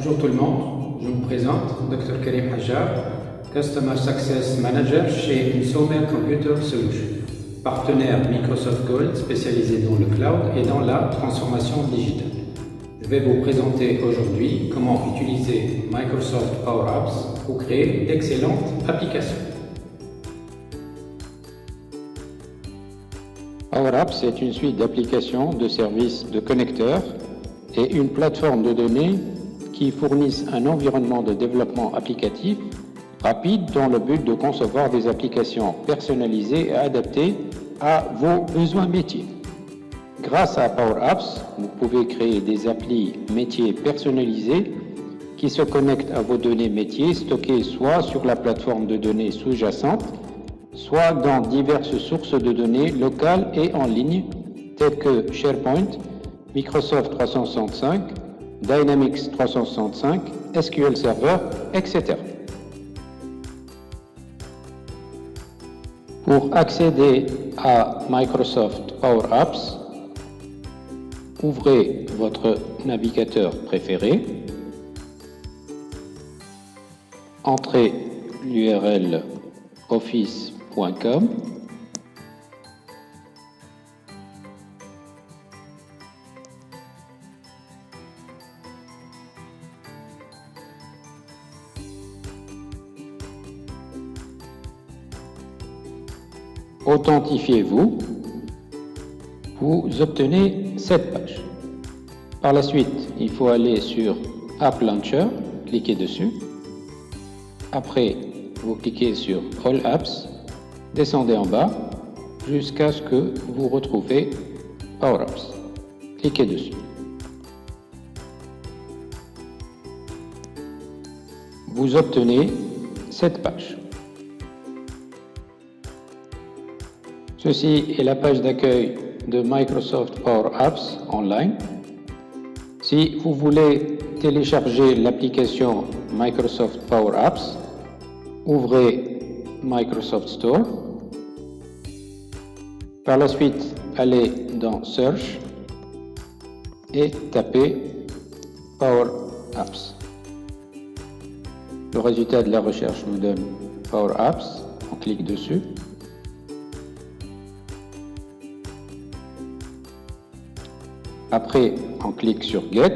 Bonjour tout le monde, je me présente, Dr Karim Hajar, Customer Success Manager chez Insomer Computer Solutions, partenaire Microsoft Gold spécialisé dans le cloud et dans la transformation digitale. Je vais vous présenter aujourd'hui comment utiliser Microsoft Power Apps pour créer d'excellentes applications. Power Apps est une suite d'applications, de services, de connecteurs et une plateforme de données qui fournissent un environnement de développement applicatif rapide dans le but de concevoir des applications personnalisées et adaptées à vos besoins métiers. Grâce à Power Apps, vous pouvez créer des applis métiers personnalisés qui se connectent à vos données métiers stockées soit sur la plateforme de données sous-jacente, soit dans diverses sources de données locales et en ligne, telles que SharePoint, Microsoft 365, Dynamics 365, SQL Server, etc. Pour accéder à Microsoft Power Apps, ouvrez votre navigateur préféré, entrez l'URL office.com, authentifiez-vous, vous obtenez cette page. Par la suite, il faut aller sur App Launcher, cliquez dessus. Après, vous cliquez sur All Apps, descendez en bas jusqu'à ce que vous retrouvez Power Apps. Cliquez dessus. Vous obtenez cette page. Ceci est la page d'accueil de Microsoft Power Apps Online. Si vous voulez télécharger l'application Microsoft Power Apps, ouvrez Microsoft Store. Par la suite, allez dans Search et tapez Power Apps. Le résultat de la recherche nous donne Power Apps. On clique dessus. Après, on clique sur Get.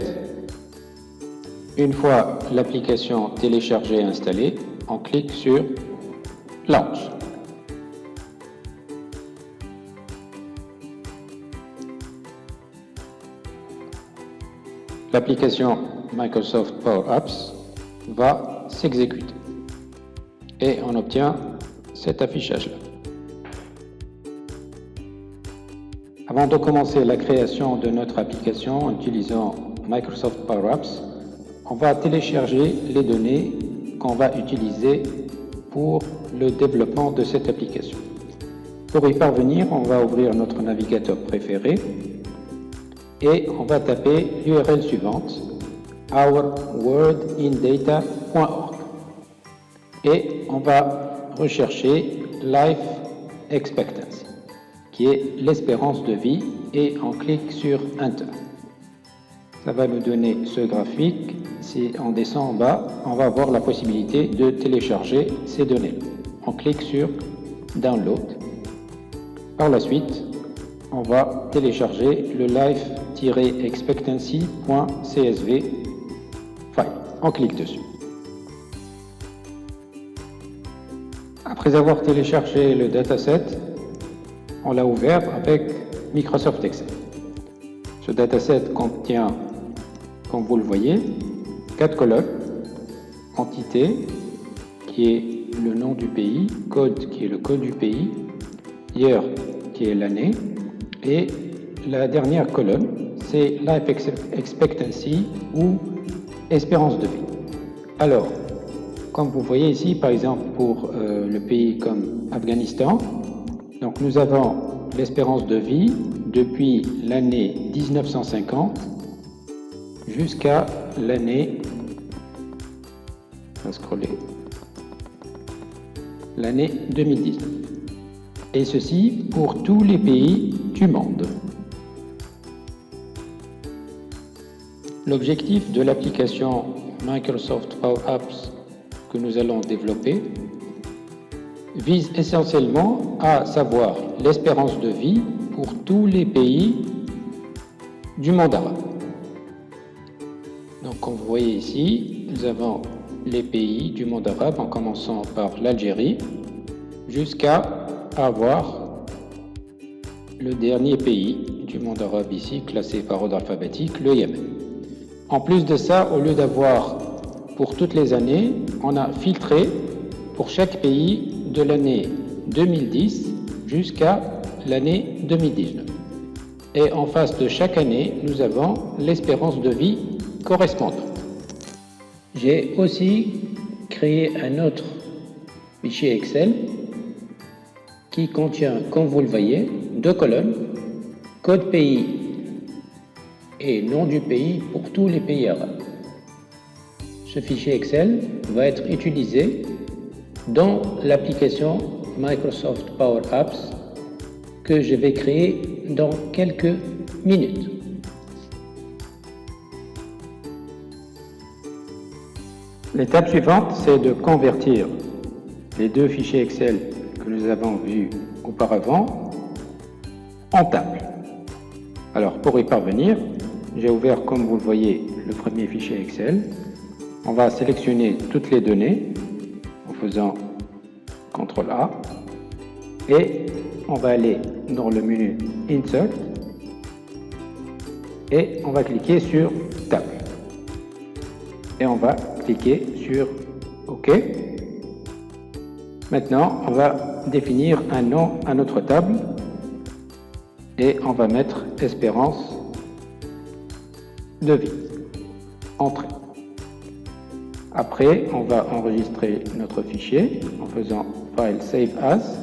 Une fois l'application téléchargée et installée, on clique sur Launch. L'application Microsoft Power Apps va s'exécuter et on obtient cet affichage-là. Avant de commencer la création de notre application en utilisant Microsoft Power Apps, on va télécharger les données qu'on va utiliser pour le développement de cette application. Pour y parvenir, on va ouvrir notre navigateur préféré et on va taper l'URL suivante, ourworldindata.org, et on va rechercher Life Expectancy, qui est l'espérance de vie, et on clique sur Enter. Ça va nous donner ce graphique. Si on descend en bas, on va avoir la possibilité de télécharger ces données. On clique sur Download. Par la suite, on va télécharger le life-expectancy.csv file. On clique dessus. Après avoir téléchargé le dataset, on l'a ouvert avec Microsoft Excel. Ce dataset contient, comme vous le voyez, 4 colonnes: entité, qui est le nom du pays, code, qui est le code du pays, year, qui est l'année, et la dernière colonne, c'est Life Expectancy ou espérance de vie. Alors, comme vous voyez ici, par exemple, pour le pays comme Afghanistan, donc nous avons l'espérance de vie depuis l'année 1950 jusqu'à l'année, on va scroller, l'année 2019. Et ceci pour tous les pays du monde. L'objectif de l'application Microsoft Power Apps que nous allons développer vise essentiellement à savoir l'espérance de vie pour tous les pays du monde arabe. Donc, comme vous voyez ici, nous avons les pays du monde arabe en commençant par l'Algérie jusqu'à avoir le dernier pays du monde arabe ici, classé par ordre alphabétique, le Yémen. En plus de ça, au lieu d'avoir pour toutes les années, on a filtré pour chaque pays de l'année 2010 jusqu'à l'année 2019. Et en face de chaque année, nous avons l'espérance de vie correspondante. J'ai aussi créé un autre fichier Excel qui contient, comme vous le voyez, 2 colonnes, code pays et nom du pays pour tous les pays arabes. Ce fichier Excel va être utilisé dans l'application Microsoft Power Apps que je vais créer dans quelques minutes. L'étape suivante, c'est de convertir les 2 fichiers Excel que nous avons vus auparavant en table. Alors, pour y parvenir, j'ai ouvert, comme vous le voyez, le premier fichier Excel. On va sélectionner toutes les données en faisant CTRL A et on va aller dans le menu Insert et on va cliquer sur Table. Et on va cliquer sur OK. Maintenant, on va définir un nom à notre table et on va mettre espérance de vie. Entrée. Après, on va enregistrer notre fichier en faisant File Save As.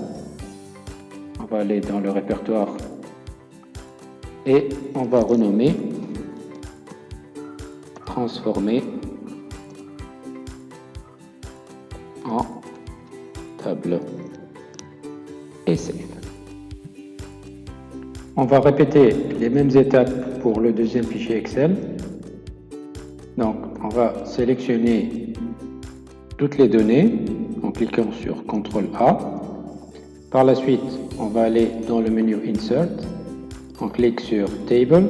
On va aller dans le répertoire et on va renommer Transformer en table et Save. On va répéter les mêmes étapes pour le deuxième fichier Excel. Donc, on va sélectionner toutes les données en cliquant sur CTRL A. Par la suite, on va aller dans le menu Insert. On clique sur Table.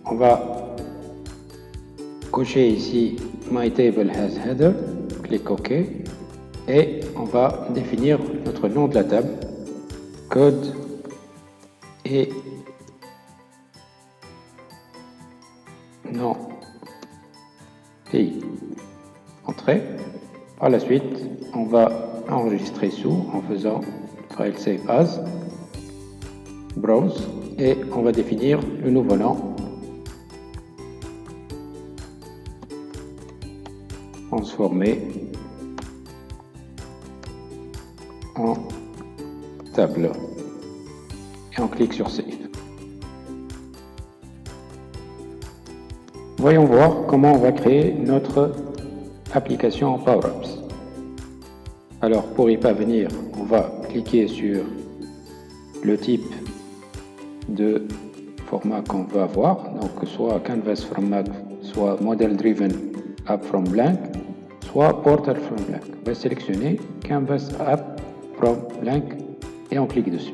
On va cocher ici My Table has Header. Clique OK. Et on va définir notre nom de la table. Code et nom pays. Entrée. Par la suite, on va enregistrer sous en faisant File Save As, Browse, et on va définir le nouveau nom. Transformer en table. Et on clique sur Save. Voyons voir comment on va créer notre application Power Apps. Alors, pour y parvenir, on va cliquer sur le type de format qu'on veut avoir, donc soit Canvas from Mac, soit Model Driven App from Blank, soit Portal from Blank. On va sélectionner Canvas App from Blank et on clique dessus.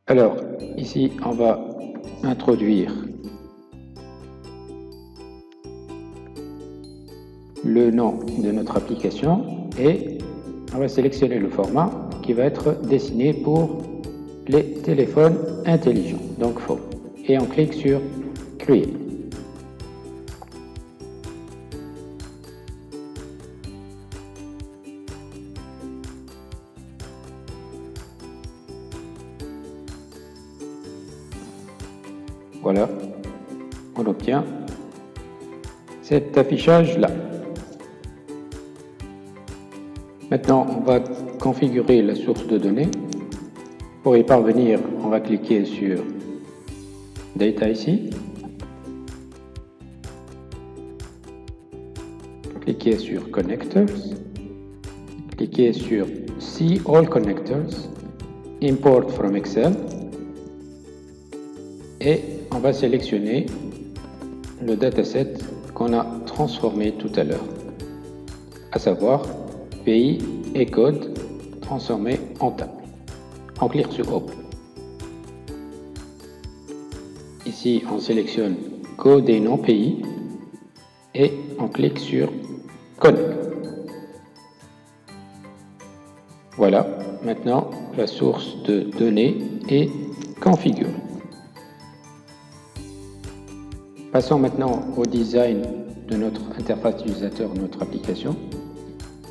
Alors, ici, on va introduire le nom de notre application et on va sélectionner le format qui va être destiné pour les téléphones intelligents, donc phone. Et on clique sur Create. Voilà, on obtient cet affichage-là. Maintenant, on va configurer la source de données. Pour y parvenir, on va cliquer sur Data ici. Cliquez sur Connectors. Cliquez sur See All Connectors. Import from Excel. Et on va sélectionner le dataset qu'on a transformé tout à l'heure, à savoir pays et code transformés en table. On clique sur Open. Ici, on sélectionne code et non pays et on clique sur Connect. Voilà, maintenant la source de données est configurée. Passons maintenant au design de notre interface utilisateur, notre application.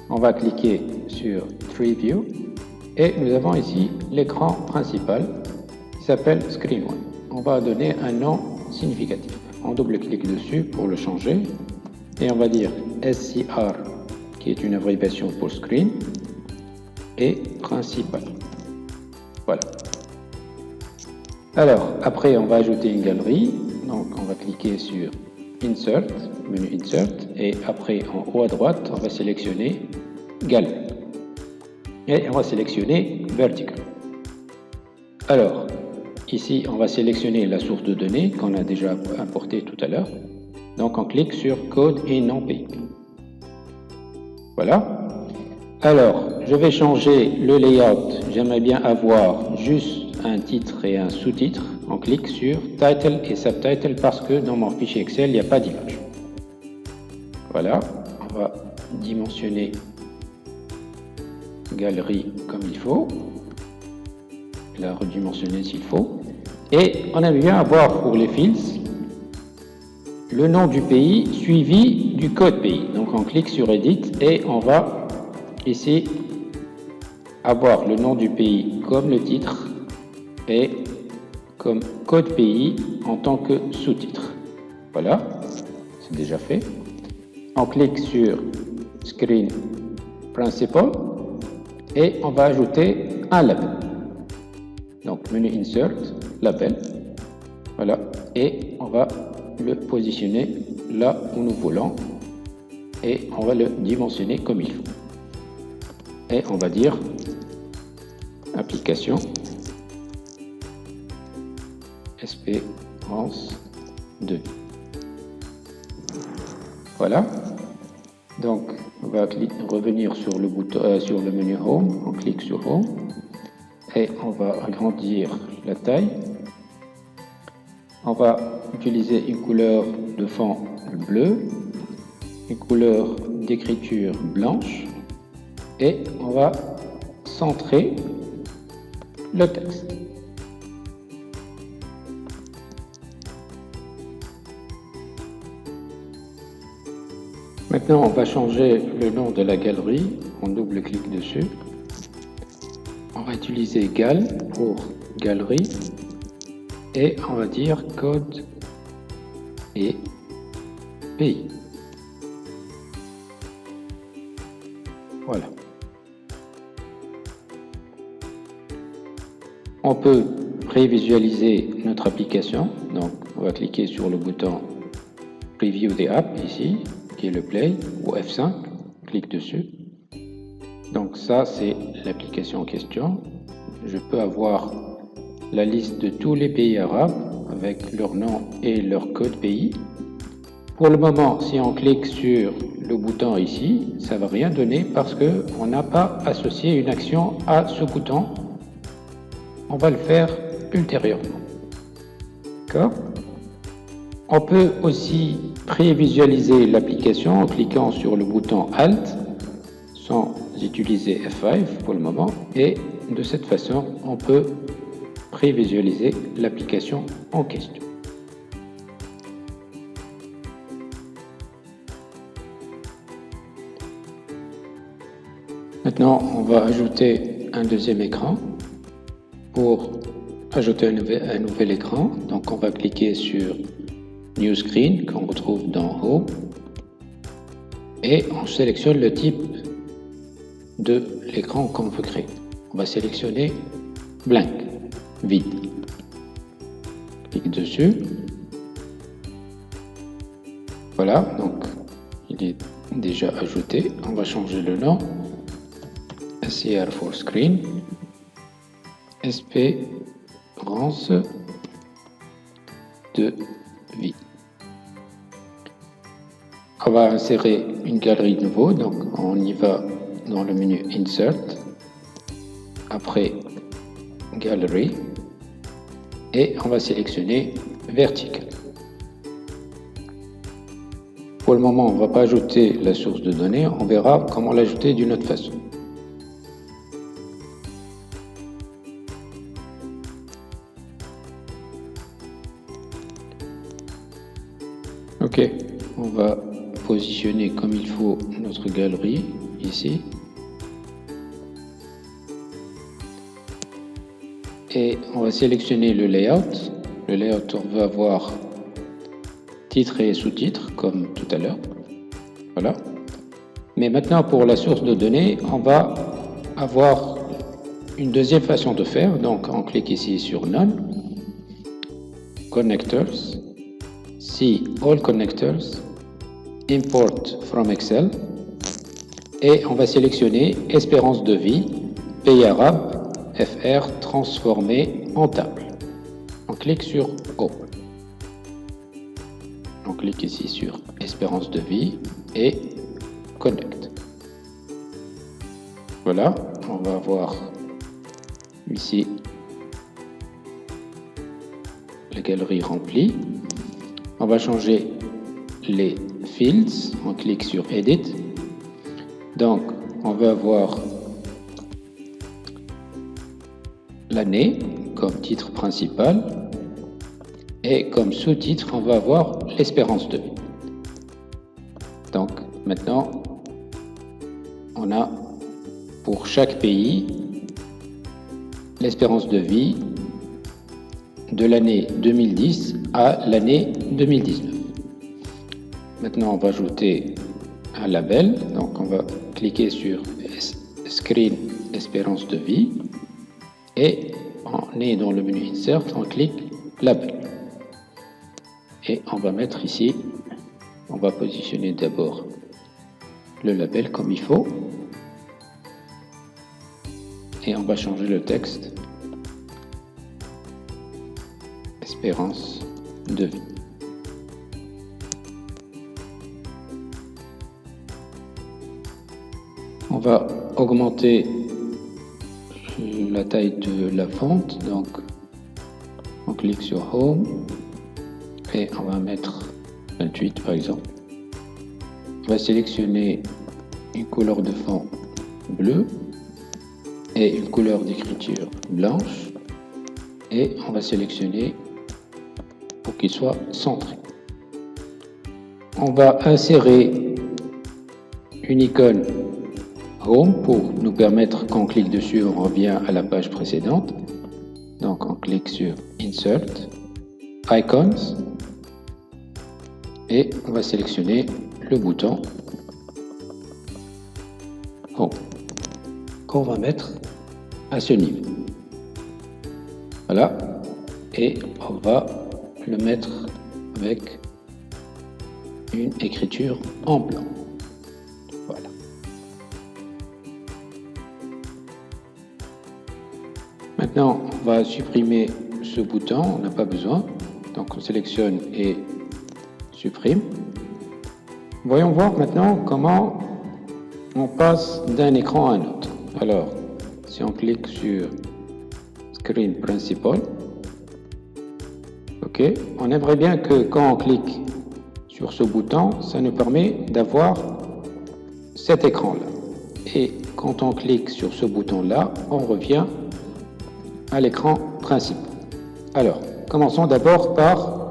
On va cliquer sur Tree View et nous avons ici l'écran principal qui s'appelle Screen 1. On va donner un nom significatif. On double-clique dessus pour le changer et on va dire SCR qui est une abréviation pour Screen et Principal. Voilà. Alors, après, on va ajouter une galerie. Donc, on va cliquer sur Insert, menu Insert, et après, en haut à droite, on va sélectionner Galerie. Et on va sélectionner Vertical. Alors, ici, on va sélectionner la source de données qu'on a déjà importée tout à l'heure. Donc, on clique sur Code et non pays. Voilà. Alors, je vais changer le layout. J'aimerais bien avoir juste un titre et un sous-titre. On clique sur Title et Subtitle parce que dans mon fichier Excel, il n'y a pas d'image. Voilà, on va dimensionner galerie comme il faut. La redimensionner s'il faut. Et on aime bien avoir pour les fields le nom du pays suivi du code pays. Donc on clique sur Edit et on va ici avoir le nom du pays comme le titre et comme code pays en tant que sous-titre. Voilà, c'est déjà fait. On clique sur Screen Principal et on va ajouter un label. Donc menu Insert, label. Voilà, et on va le positionner là où nous voulons et on va le dimensionner comme il faut. Et on va dire application Espérance 2. Voilà. Donc, on va revenir sur le bouton, sur le menu Home. On clique sur Home et on va agrandir la taille. On va utiliser une couleur de fond bleu, une couleur d'écriture blanche et on va centrer le texte. Maintenant, on va changer le nom de la galerie. On double-clique dessus. On va utiliser gal pour galerie et on va dire code et pays. Voilà. On peut prévisualiser notre application. Donc, on va cliquer sur le bouton Preview the app ici, qui est le Play ou F5. Clique dessus. Donc ça, c'est l'application en question. Je peux avoir la liste de tous les pays arabes avec leur nom et leur code pays. Pour le moment, si on clique sur le bouton ici, ça ne va rien donner parce qu'on n'a pas associé une action à ce bouton. On va le faire ultérieurement. D'accord ? On peut aussi prévisualiser l'application en cliquant sur le bouton Alt sans utiliser F5 pour le moment et de cette façon, on peut prévisualiser l'application en question. Maintenant, on va ajouter un deuxième écran. Pour ajouter un nouvel écran, donc on va cliquer sur New Screen qu'on retrouve dans Home et on sélectionne le type de l'écran qu'on veut créer. On va sélectionner blank, vide. Clique dessus. Voilà, donc il est déjà ajouté. On va changer le nom. SCR for Screen. Espérance de vie. On va insérer une galerie de nouveau, donc on y va dans le menu Insert, après Gallery, et on va sélectionner Vertical. Pour le moment, on ne va pas ajouter la source de données, on verra comment l'ajouter d'une autre façon. Ok, on va positionner comme il faut notre galerie ici. Et on va sélectionner le layout. Le layout, on va avoir titre et sous-titre comme tout à l'heure. Voilà. Mais maintenant, pour la source de données, on va avoir une deuxième façon de faire. Donc, on clique ici sur None, Connectors, See All Connectors, Import from Excel, et on va sélectionner Espérance de vie, pays arabe, FR transformé en table. On clique sur O. On clique ici sur Espérance de vie et Connect. Voilà, on va avoir ici la galerie remplie. On va changer les fields. On clique sur Edit. Donc, on va avoir l'année comme titre principal et comme sous-titre, on va avoir l'espérance de vie. Donc, maintenant, on a pour chaque pays l'espérance de vie de l'année 2010 à l'année 2019. Maintenant, on va ajouter un label. Donc, on va cliquer sur Screen Espérance de vie et on est dans le menu Insert, on clique Label. Et on va mettre ici, on va positionner d'abord le label comme il faut et on va changer le texte Espérance de vie. On va augmenter la taille de la fonte, donc on clique sur Home et on va mettre 28 par exemple. On va sélectionner une couleur de fond bleue et une couleur d'écriture blanche et on va sélectionner pour qu'il soit centré. On va insérer une icône Home pour nous permettre, quand on clique dessus, on revient à la page précédente. Donc on clique sur Insert, Icons et on va sélectionner le bouton Home qu'on va mettre à ce niveau. Voilà, et on va le mettre avec une écriture en blanc. Voilà. Maintenant, on va supprimer ce bouton, on n'a pas besoin. Donc, on sélectionne et supprime. Voyons voir maintenant comment on passe d'un écran à un autre. Alors, si on clique sur Screen Principal, ok, on aimerait bien que quand on clique sur ce bouton, ça nous permet d'avoir cet écran-là. Et quand on clique sur ce bouton-là, on revient à l'écran principal. Alors, commençons d'abord par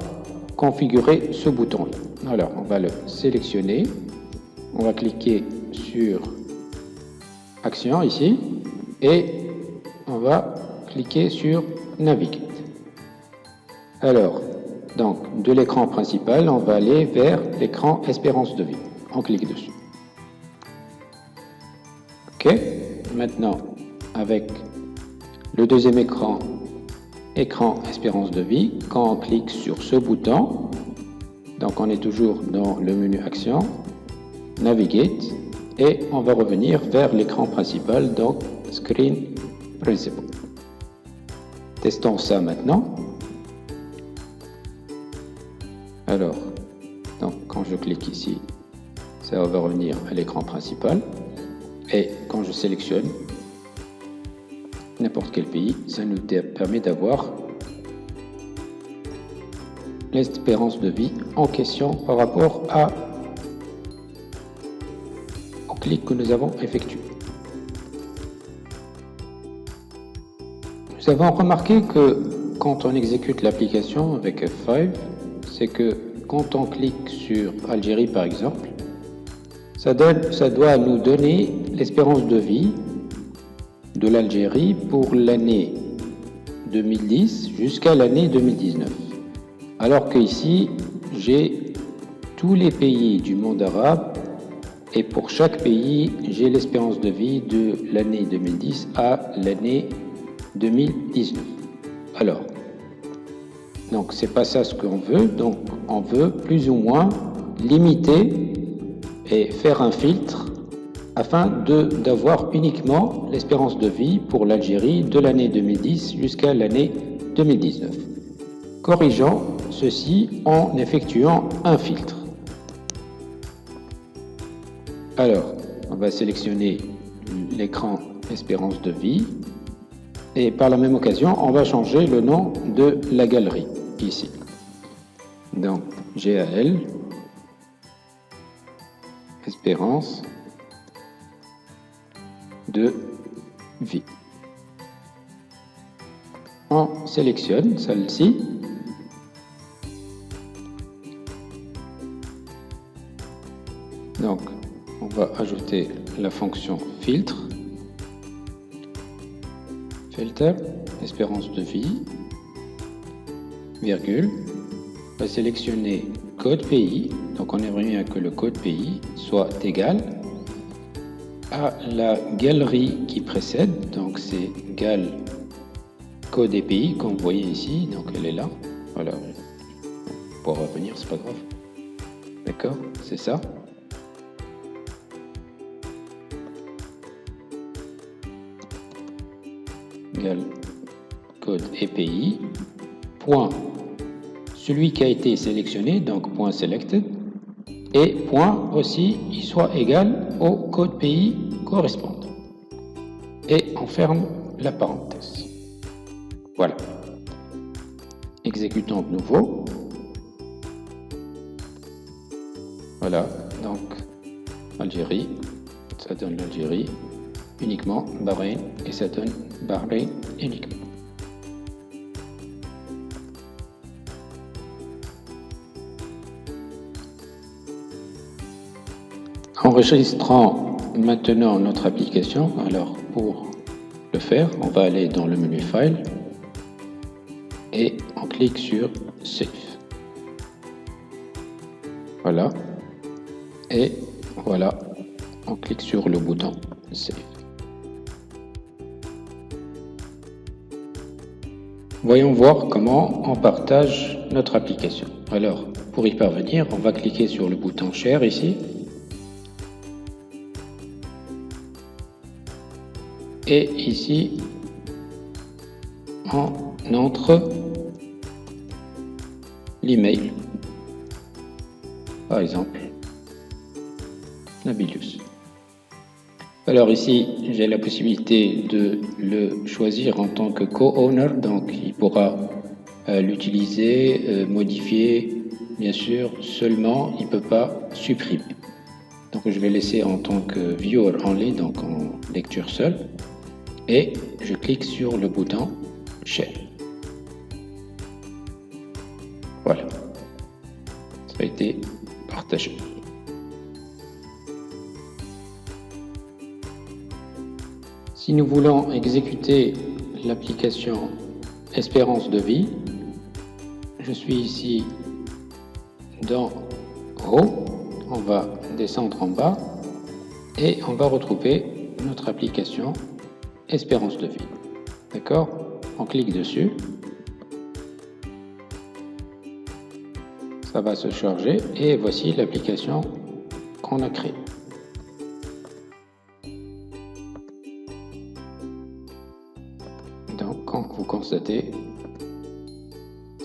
configurer ce bouton-là. Alors, on va le sélectionner. On va cliquer sur Action ici et on va cliquer sur Navigate. Alors, donc, de l'écran principal, on va aller vers l'écran Espérance de vie. On clique dessus. OK. Maintenant, avec le deuxième écran, écran Espérance de vie, quand on clique sur ce bouton, donc on est toujours dans le menu Action, Navigate, et on va revenir vers l'écran principal, donc Screen Principal. Testons ça maintenant. Alors, donc quand je clique ici, Ça va revenir à l'écran principal. Et quand je sélectionne n'importe quel pays, ça nous permet d'avoir l'espérance de vie en question par rapport au clic que nous avons effectué. Nous avons remarqué que quand on exécute l'application avec F5, c'est que quand on clique sur Algérie par exemple, ça doit nous donner l'espérance de vie de l'Algérie pour l'année 2010 jusqu'à l'année 2019. Alors que ici, j'ai tous les pays du monde arabe et pour chaque pays, j'ai l'espérance de vie de l'année 2010 à l'année 2019. Alors, donc c'est pas ça ce qu'on veut, donc on veut plus ou moins limiter et faire un filtre afin d'avoir uniquement l'espérance de vie pour l'Algérie de l'année 2010 jusqu'à l'année 2019. Corrigeons ceci en effectuant un filtre. Alors, on va sélectionner l'écran espérance de vie et par la même occasion, on va changer le nom de la galerie ici. Donc, GAL, espérance de vie. On sélectionne celle-ci. Donc, on va ajouter la fonction filtre. Filter, espérance de vie, virgule. On va sélectionner code pays. Donc, on aimerait bien que le code pays soit égal à la galerie qui précède. Donc, c'est gal code et pays, comme vous voyez ici. Donc, elle est là. Voilà. Pour revenir, c'est pas grave. D'accord, c'est ça. Gal code et pays. Point. Celui qui a été sélectionné, donc point selected. Et point aussi, il soit égal au code pays correspondant. Et on ferme la parenthèse. Voilà. Exécutons de nouveau. Voilà, donc Algérie, ça donne l'Algérie uniquement, Bahreïn, et ça donne Bahreïn uniquement. Enregistrant maintenant notre application, alors pour le faire, on va aller dans le menu File et on clique sur Save. Voilà. Et voilà, on clique sur le bouton Save. Voyons voir comment on partage notre application. Alors, pour y parvenir, on va cliquer sur le bouton Share ici. Et ici, on entre l'email. Par exemple, Nabilus. Alors ici, j'ai la possibilité de le choisir en tant que co-owner, donc il pourra l'utiliser, modifier, bien sûr, seulement il ne peut pas supprimer. Donc je vais laisser en tant que viewer only, donc en lecture seule, et je clique sur le bouton Share. Voilà, ça a été partagé. Si nous voulons exécuter l'application Espérance de vie, je suis ici dans Haut, on va descendre en bas et on va retrouver notre application Espérance de vie. D'accord? On clique dessus. Ça va se charger et voici l'application qu'on a créée. Donc, comme vous constatez,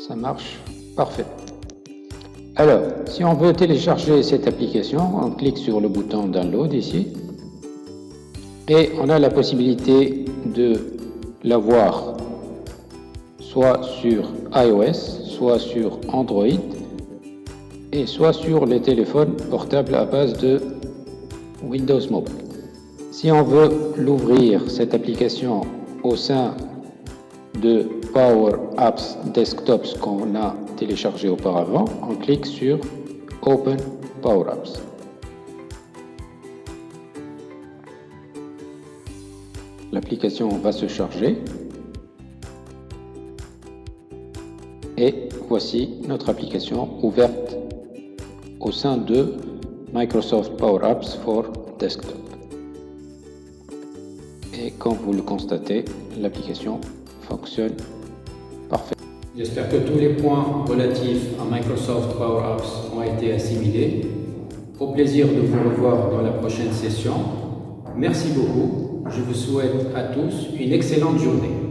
ça marche parfait. Alors, si on veut télécharger cette application, on clique sur le bouton Download ici. Et on a la possibilité de l'avoir soit sur iOS, soit sur Android, et soit sur les téléphones portables à base de Windows Mobile. Si on veut l'ouvrir, cette application, au sein de Power Apps Desktops qu'on a téléchargé auparavant, on clique sur Open Power Apps. L'application va se charger et voici notre application ouverte au sein de Microsoft Power Apps for Desktop. Et comme vous le constatez, l'application fonctionne parfaitement. J'espère que tous les points relatifs à Microsoft Power Apps ont été assimilés. Au plaisir de vous revoir dans la prochaine session. Merci beaucoup. Je vous souhaite à tous une excellente journée.